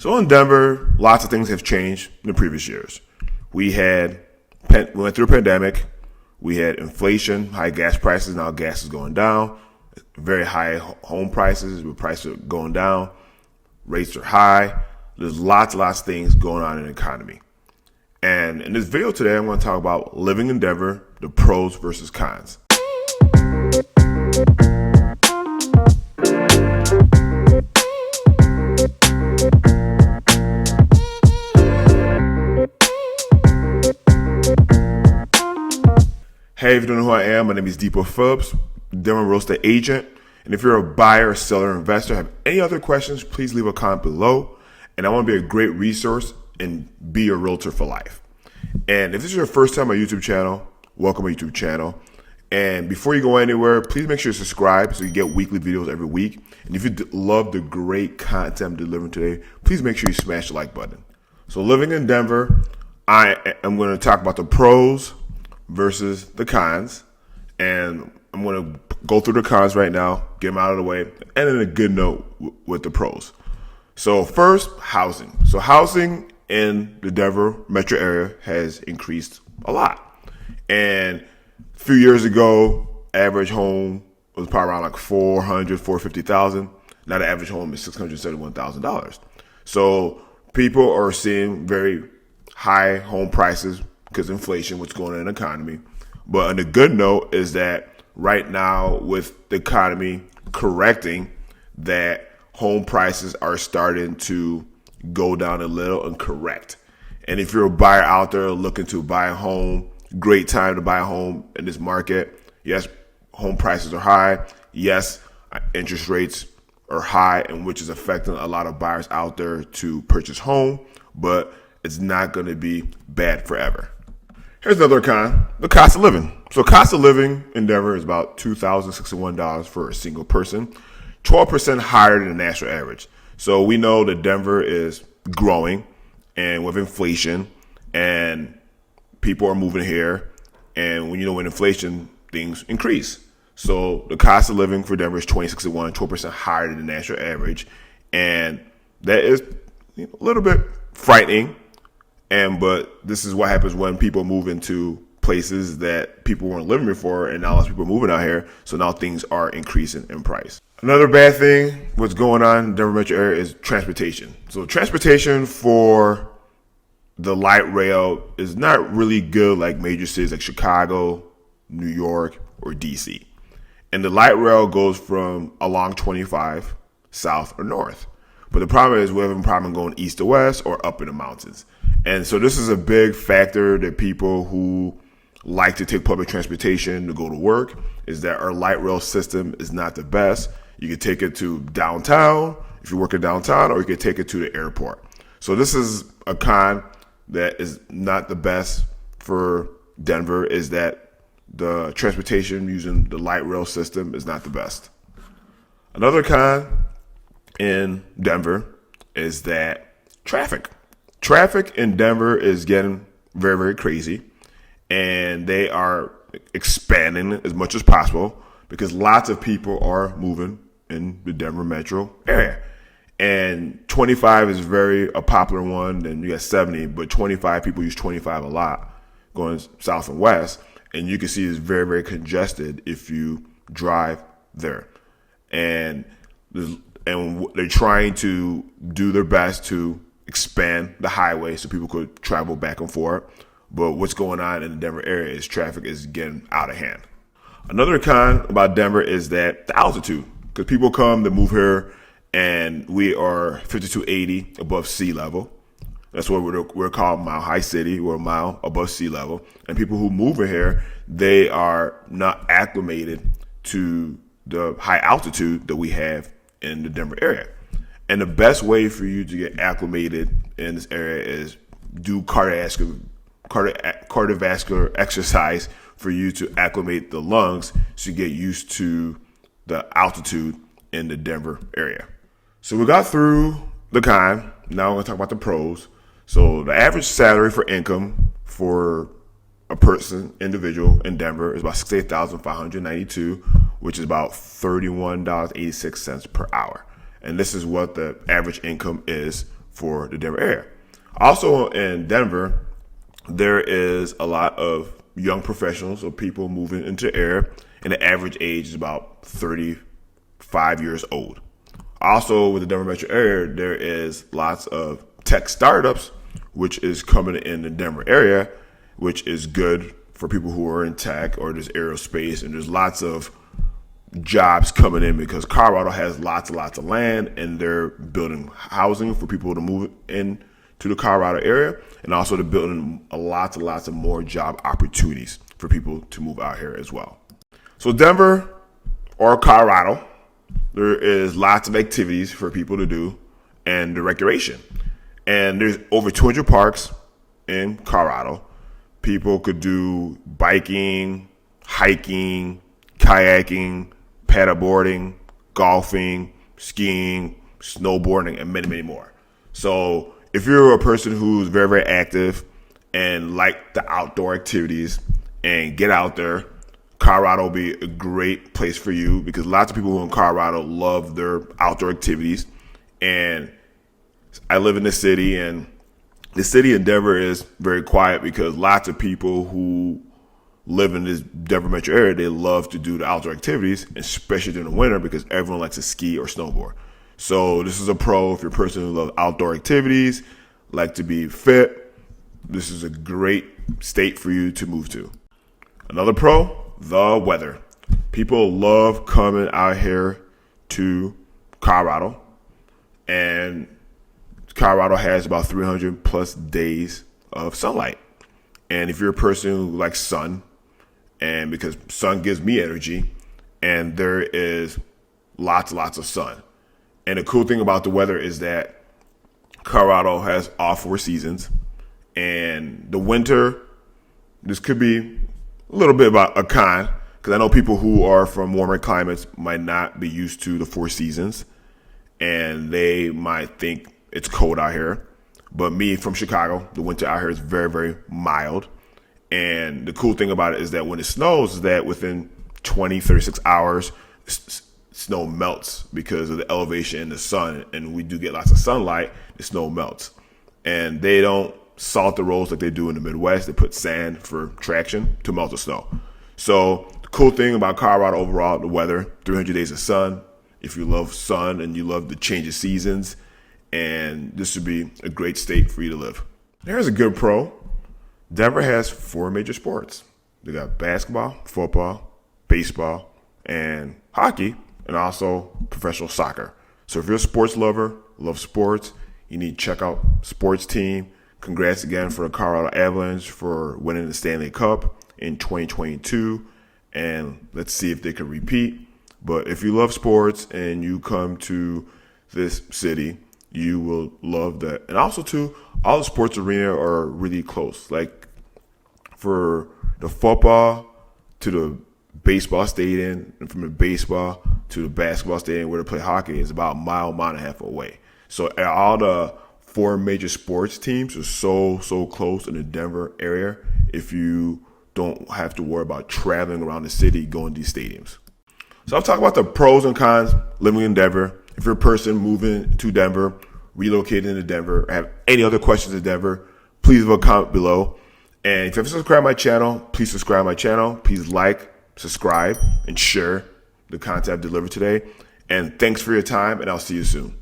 So in Denver, lots of things have changed in the previous years. We went through a pandemic. We had inflation, high gas prices. Now gas is going down. Very high home prices. With prices going down. Rates are high. There's lots of things going on in the economy. And in this video today, I'm going to talk about living in Denver, the pros versus cons. Hey, if you don't know who I am, my name is Dipo.phillips, Denver real estate agent. And if you're a buyer, seller, or investor, have any other questions, please leave a comment below. And I want to be a great resource and be a realtor for life. And if this is your first time on my YouTube channel, welcome to my YouTube channel. And before you go anywhere, please make sure you subscribe so you get weekly videos every week. And if you love the great content I'm delivering today, please make sure you smash the like button. So living in Denver, I am going to talk about the pros versus the cons. And I'm going to go through the cons right now, get them out of the way, and then a good note with the pros. So first, housing. So housing in the Denver metro area has increased a lot. And a few years ago, average home was probably around like $450,000. Now the average home is $671,000. So people are seeing very high home prices because inflation, what's going on in the economy. But on a good note is that right now with the economy correcting, that home prices are starting to go down a little and correct. And if you're a buyer out there looking to buy a home, great time to buy a home in this market. Yes, home prices are high. Yes, interest rates are high, and which is affecting a lot of buyers out there to purchase home, but it's not going to be bad forever. Here's another con, the cost of living. So cost of living in Denver is about $2,061 for a single person, 12% higher than the national average. So we know that Denver is growing, and with inflation, and people are moving here, and when with inflation, things increase. So the cost of living for Denver is $2,661, 12% higher than the national average, and that is a little bit frightening. But this is what happens when people move into places that people weren't living before, and now lots of people are moving out here. So now things are increasing in price. Another bad thing, what's going on in the Denver metro area is transportation. So transportation for the light rail is not really good like major cities like Chicago, New York, or DC. And the light rail goes from along 25 south or north. But the problem is we're having a problem going east to west or up in the mountains. And so this is a big factor that people who like to take public transportation to go to work is that our light rail system is not the best. You can take it to downtown if you're working downtown, or you can take it to the airport. So this is a con that is not the best for Denver, is that the transportation using the light rail system is not the best. Another con in Denver is that traffic. Traffic in Denver is getting very, very crazy, and they are expanding as much as possible because lots of people are moving in the Denver metro area. And 25 is very a popular one, and you got 70, but 25, people use 25 a lot going south and west, and you can see it's very, very congested if you drive there. And they're trying to do their best to expand the highway so people could travel back and forth. But what's going on in the Denver area is traffic is getting out of hand. Another con about Denver is that the altitude, because people come to move here and we are 5280 above sea level. That's what we're called Mile High City. We're a mile above sea level. And people who move in here, they are not acclimated to the high altitude that we have in the Denver area. And the best way for you to get acclimated in this area is do cardiovascular exercise for you to acclimate the lungs so you get used to the altitude in the Denver area. So we got through the con. Now we're going to talk about the pros. So the average salary for income for a person, individual in Denver is about $68,592, which is about $31.86 per hour. And this is what the average income is for the Denver area. Also in Denver, there is a lot of young professionals or people moving into the area, and the average age is about 35 years old. Also, with the Denver metro area, there is lots of tech startups, which is coming in the Denver area, which is good for people who are in tech or there's aerospace, and there's lots of jobs coming in because Colorado has lots and lots of land, and they're building housing for people to move in to the Colorado area, and also they're building lots and lots of more job opportunities for people to move out here as well. So Denver or Colorado, there is lots of activities for people to do and the recreation. And there's over 200 parks in Colorado. People could do biking, hiking, kayaking, paddleboarding, golfing, skiing, snowboarding, and many, many more. So if you're a person who's very, very active and like the outdoor activities and get out there, Colorado will be a great place for you because lots of people who in Colorado love their outdoor activities. And I live in the city, and the city in Denver is very quiet because lots of people who live in this Denver metro area, they love to do the outdoor activities, especially during the winter because everyone likes to ski or snowboard. So this is a pro if you're a person who loves outdoor activities, like to be fit. This is a great state for you to move to. Another pro, the weather. People love coming out here to Colorado, and Colorado has about 300 plus days of sunlight. And if you're a person who likes sun, and because sun gives me energy, and there is lots of sun. And the cool thing about the weather is that Colorado has all 4 seasons, and the winter, this could be a little bit about a con, because I know people who are from warmer climates might not be used to the 4 seasons, and they might think it's cold out here. But me from Chicago, the winter out here is very, very mild. And the cool thing about it is that when it snows, is that within 20, 36 hours, snow melts because of the elevation in the sun. And we do get lots of sunlight, the snow melts. And they don't salt the roads like they do in the Midwest. They put sand for traction to melt the snow. So the cool thing about Colorado overall, the weather, 300 days of sun. If you love sun and you love the change of seasons, and this would be a great state for you to live. There's a good pro. Denver has 4 major sports. They got basketball, football, baseball, and hockey, and also professional soccer. So if you're a sports lover, love sports, you need to check out sports team. Congrats again for the Colorado Avalanche for winning the Stanley Cup in 2022, and let's see if they can repeat. But if you love sports and you come to this city, you will love that. And also, too, all the sports arena are really close. Like for the football to the baseball stadium, and from the baseball to the basketball stadium where they play hockey is about a mile and a half away. So all the 4 major sports teams are so close in the Denver area if you don't have to worry about traveling around the city going to these stadiums. So I'll talk about the pros and cons living in Denver. If you're a person moving to Denver, relocating to Denver, or have any other questions in Denver, please leave a comment below. And if you haven't subscribed to my channel, please subscribe to my channel. Please like, subscribe, and share the content I've delivered today. And thanks for your time, and I'll see you soon.